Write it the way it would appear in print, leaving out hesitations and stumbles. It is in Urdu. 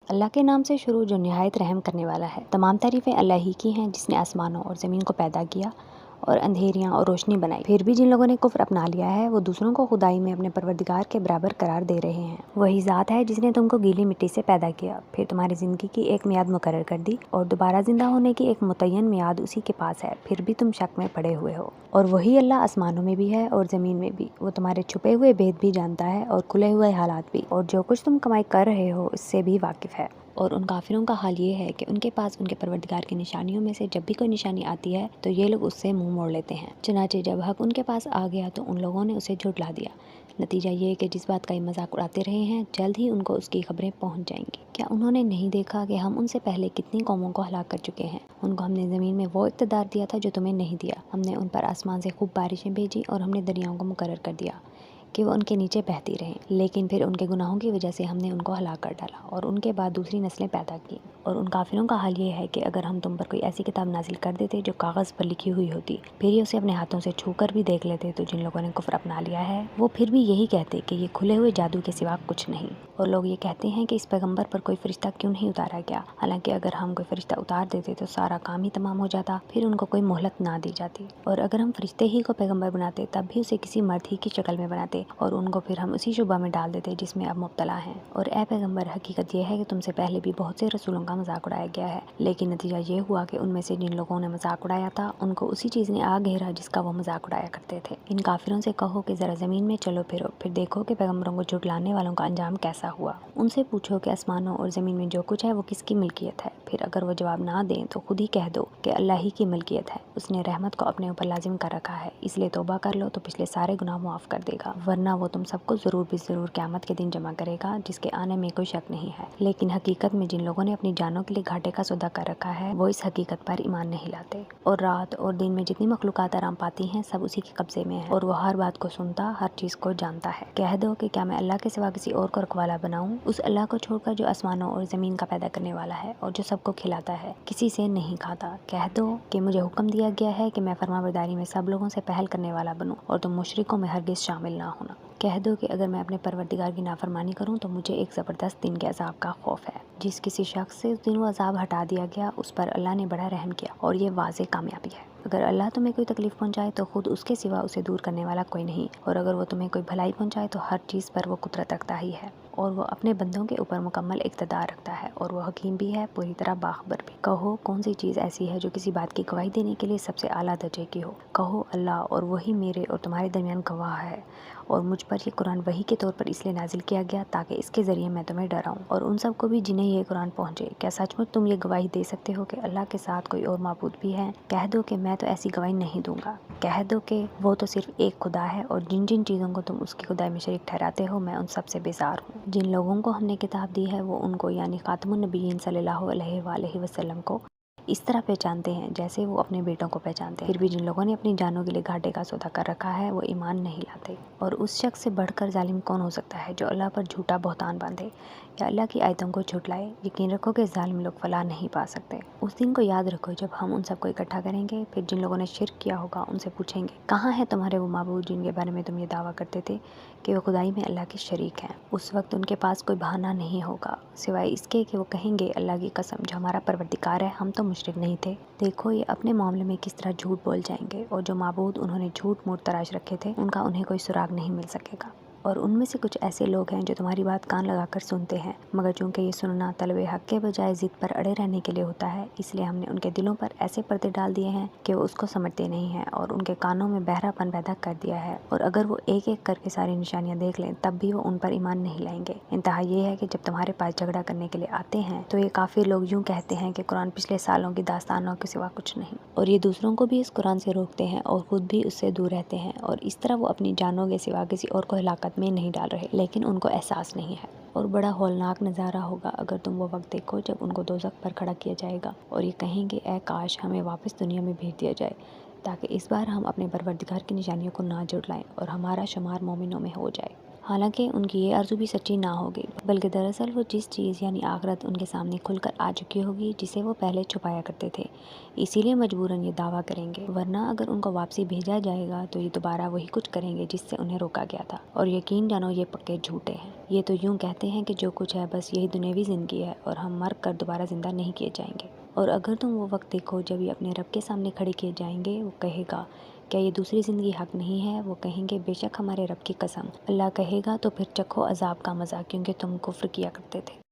اللہ کے نام سے شروع جو نہایت رحم کرنے والا ہے۔ تمام تعریفیں اللہ ہی کی ہیں جس نے آسمانوں اور زمین کو پیدا کیا اور اندھیریاں اور روشنی بنائی۔ پھر بھی جن لوگوں نے کفر اپنا لیا ہے وہ دوسروں کو خدائی میں اپنے پروردگار کے برابر قرار دے رہے ہیں۔ وہی ذات ہے جس نے تم کو گیلی مٹی سے پیدا کیا، پھر تمہاری زندگی کی ایک میعاد مقرر کر دی اور دوبارہ زندہ ہونے کی ایک متعین میعاد اسی کے پاس ہے، پھر بھی تم شک میں پڑے ہوئے ہو۔ اور وہی اللہ آسمانوں میں بھی ہے اور زمین میں بھی، وہ تمہارے چھپے ہوئے بھید بھی جانتا ہے اور کھلے ہوئے حالات بھی، اور جو کچھ تم کمائی کر رہے ہو اس سے بھی واقف ہے۔ اور ان کافروں کا حال یہ ہے کہ ان کے پاس ان کے پروردگار کی نشانیوں میں سے جب بھی کوئی نشانی آتی ہے تو یہ لوگ اس سے منہ موڑ لیتے ہیں۔ چنانچہ جب حق ان کے پاس آ گیا تو ان لوگوں نے اسے جھٹلا دیا۔ نتیجہ یہ کہ جس بات کا یہ مذاق اڑاتے رہے ہیں جلد ہی ان کو اس کی خبریں پہنچ جائیں گی۔ کیا انہوں نے نہیں دیکھا کہ ہم ان سے پہلے کتنی قوموں کو ہلاک کر چکے ہیں؟ ان کو ہم نے زمین میں وہ اقتدار دیا تھا جو تمہیں نہیں دیا۔ ہم نے ان پر آسمان سے خوب بارشیں بھیجی اور ہم نے دریاؤں کو مقرر کر دیا کہ وہ ان کے نیچے بہتی رہیں، لیکن پھر ان کے گناہوں کی وجہ سے ہم نے ان کو ہلاک کر ڈالا اور ان کے بعد دوسری نسلیں پیدا کی۔ اور ان کافروں کا حال یہ ہے کہ اگر ہم تم پر کوئی ایسی کتاب نازل کر دیتے جو کاغذ پر لکھی ہوئی ہوتی، پھر یہ اسے اپنے ہاتھوں سے چھو کر بھی دیکھ لیتے، تو جن لوگوں نے کفر اپنا لیا ہے وہ پھر بھی یہی کہتے کہ یہ کھلے ہوئے جادو کے سوا کچھ نہیں۔ اور لوگ یہ کہتے ہیں کہ اس پیغمبر پر کوئی فرشتہ کیوں نہیں اتارا گیا، حالانکہ اگر ہم کوئی فرشتہ اتار دیتے تو سارا کام ہی تمام ہو جاتا، پھر ان کو کوئی مہلت نہ دی جاتی۔ اور اگر ہم فرشتے ہی کو پیغمبر بناتے تب بھی اسے کسی مرد ہی کی شکل میں بناتے اور ان کو پھر ہم اسی شبہ میں ڈال دیتے جس میں اب مبتلا ہیں۔ اور اے پیغمبر، حقیقت یہ ہے کہ تم سے پہلے بھی بہت سے رسولوں کا مذاق اڑایا گیا ہے، لیکن نتیجہ یہ ہوا کہ ان میں سے جن لوگوں نے مذاق اڑایا تھا ان کو اسی چیز نے آ گھیرا جس کا وہ مذاق اڑایا کرتے تھے۔ ان کافروں سے کہو کہ ذرا زمین میں چلو پھرو، پھر دیکھو کہ پیغمبروں کو جھٹلانے والوں کا انجام کیسا ہوا۔ ان سے پوچھو کہ آسمانوں اور زمین میں جو کچھ ہے وہ کس کی ملکیت ہے، پھر اگر وہ جواب نہ دیں تو خود ہی کہہ دو کہ اللہ ہی کی ملکیت ہے، اس نے رحمت کو اپنے اوپر لازم کر رکھا ہے، اس لیے توبہ کر لو تو پچھلے سارے گناہ معاف کر دے گا، ورنہ وہ تم سب کو ضرور بھی ضرور قیامت کے دن جمع کرے گا جس کے آنے میں کوئی شک نہیں ہے۔ لیکن حقیقت میں جن لوگوں نے اپنی جانوں کے لیے گھاٹے کا سودا کر رکھا ہے وہ اس حقیقت پر ایمان نہیں لاتے۔ اور رات اور دن میں جتنی مخلوقات آرام پاتی ہیں سب اسی کے قبضے میں ہے، اور وہ ہر بات کو سنتا، ہر چیز کو جانتا ہے۔ کہہ دو کہ کیا میں اللہ کے سوا کسی اور کو رکھوالا بناؤں، اس اللہ کو چھوڑ کر جو آسمانوں اور زمین کا پیدا کرنے والا ہے اور جو سب کو کھلاتا ہے، کسی سے نہیں کھاتا۔ کہہ دو کہ مجھے حکم دیا گیا ہے کہ میں فرمانبرداری میں سب لوگوں سے پہل کرنے والا بنوں اور تم مشرکوں میں ہرگز شامل نہ ہونا۔ کہہ دو کہ اگر میں اپنے پروردگار کی نافرمانی کروں تو مجھے ایک زبردست دن کے عذاب کا خوف ہے۔ جس کسی شخص سے اس دن وہ عذاب ہٹا دیا گیا اس پر اللہ نے بڑا رحم کیا، اور یہ واضح کامیابی ہے۔ اگر اللہ تمہیں کوئی تکلیف پہنچائے تو خود اس کے سوا اسے دور کرنے والا کوئی نہیں، اور اگر وہ تمہیں کوئی بھلائی پہنچائے تو ہر چیز پر وہ قدرت رکھتا ہی ہے، اور وہ اپنے بندوں کے اوپر مکمل اقتدار رکھتا ہے، اور وہ حکیم بھی ہے، پوری طرح باخبر بھی۔ کہو کون سی چیز ایسی ہے جو کسی بات کی گواہی دینے کے لیے سب سے اعلیٰ درجے کی ہو؟ کہو اللہ، اور وہی میرے اور تمہارے درمیان گواہ ہے، اور مجھ پر یہ قرآن وحی کے طور پر اس لیے نازل کیا گیا تاکہ اس کے ذریعے میں تمہیں ڈراؤں اور ان سب کو بھی جنہیں یہ قرآن پہنچے۔ کیا سچ مچ تم یہ گواہی دے سکتے ہو کہ اللہ کے ساتھ کوئی اور معبود بھی ہے؟ کہہ دو کہ میں تو ایسی گواہی نہیں دوں گا۔ کہہ دو کہ وہ تو صرف ایک خدا ہے، اور جن جن چیزوں کو تم اس کی خدائی میں شریک ٹھہراتے ہو میں ان سب سے بیزار ہوں۔ جن لوگوں کو ہم نے کتاب دی ہے وہ ان کو یعنی خاتم النبیین صلی اللہ علیہ وآلہ وسلم کو اس طرح پہچانتے ہیں جیسے وہ اپنے بیٹوں کو پہچانتے ہیں۔ پھر بھی جن لوگوں نے اپنی جانوں کے لیے گھاٹے کا سودا کر رکھا ہے وہ ایمان نہیں لاتے۔ اور اس شخص سے بڑھ کر ظالم کون ہو سکتا ہے جو اللہ پر جھوٹا بہتان باندھے یا اللہ کی آیتوں کو جھٹلائے؟ یقین رکھو کہ ظالم لوگ فلاح نہیں پا سکتے۔ اس دن کو یاد رکھو جب ہم ان سب کو اکٹھا کریں گے، پھر جن لوگوں نے شرک کیا ہوگا ان سے پوچھیں گے کہاں ہے تمہارے وہ معبود جن کے بارے میں تم یہ دعویٰ کرتے تھے کہ وہ خدائی میں اللہ کے شریک ہیں؟ اس وقت ان کے پاس کوئی بہانہ نہیں ہوگا سوائے اس کے کہ وہ کہیں گے اللہ کی قسم جو ہمارا پروردگار ہے ہم تو مشرک نہیں تھے۔ دیکھو یہ اپنے معاملے میں کس طرح جھوٹ بول جائیں گے، اور جو معبود انہوں نے جھوٹ موٹ تراش رکھے تھے ان کا انہیں کوئی سراغ نہیں مل سکے گا۔ اور ان میں سے کچھ ایسے لوگ ہیں جو تمہاری بات کان لگا کر سنتے ہیں، مگر چونکہ یہ سننا طلب حق کے بجائے ضد پر اڑے رہنے کے لیے ہوتا ہے، اس لیے ہم نے ان کے دلوں پر ایسے پردے ڈال دیے ہیں کہ وہ اس کو سمجھتے نہیں ہیں، اور ان کے کانوں میں بہرا پن پیدا کر دیا ہے، اور اگر وہ ایک ایک کر کے ساری نشانیاں دیکھ لیں تب بھی وہ ان پر ایمان نہیں لائیں گے۔ انتہا یہ ہے کہ جب تمہارے پاس جھگڑا کرنے کے لیے آتے ہیں تو یہ کافر لوگ یوں کہتے ہیں کہ قرآن پچھلے سالوں کی داستانوں کے سوا کچھ نہیں، اور یہ دوسروں کو بھی اس قرآن سے روکتے ہیں اور خود بھی اس سے دور رہتے ہیں، اور اس طرح وہ اپنی جانوں کے سوا کسی اور کو ہلاکت میں نہیں ڈال رہے، لیکن ان کو احساس نہیں ہے۔ اور بڑا ہولناک نظارہ ہوگا اگر تم وہ وقت دیکھو جب ان کو دوزخ پر کھڑا کیا جائے گا اور یہ کہیں گے اے کاش ہمیں واپس دنیا میں بھیج دیا جائے تاکہ اس بار ہم اپنے پروردگار کی نشانیوں کو نہ جھٹلائیں اور ہمارا شمار مومنوں میں ہو جائے۔ حالانکہ ان کی یہ آرزو بھی سچی نہ ہوگی، بلکہ دراصل وہ جس چیز یعنی آخرت ان کے سامنے کھل کر آ چکی ہوگی جسے وہ پہلے چھپایا کرتے تھے، اسی لیے مجبوراً یہ دعویٰ کریں گے، ورنہ اگر ان کو واپسی بھیجا جائے گا تو یہ دوبارہ وہی کچھ کریں گے جس سے انہیں روکا گیا تھا، اور یقین جانو یہ پکے جھوٹے ہیں۔ یہ تو یوں کہتے ہیں کہ جو کچھ ہے بس یہی دنیاوی زندگی ہے اور ہم مر کر دوبارہ زندہ نہیں کیے جائیں گے۔ اور اگر تم وہ وقت دیکھو جب یہ اپنے رب کے سامنے کھڑے کیے جائیں گے، وہ کہے گا کیا یہ دوسری زندگی حق نہیں ہے؟ وہ کہیں گے بے شک ہمارے رب کی قسم۔ اللہ کہے گا تو پھر چکھو عذاب کا مزہ، کیونکہ تم کفر کیا کرتے تھے۔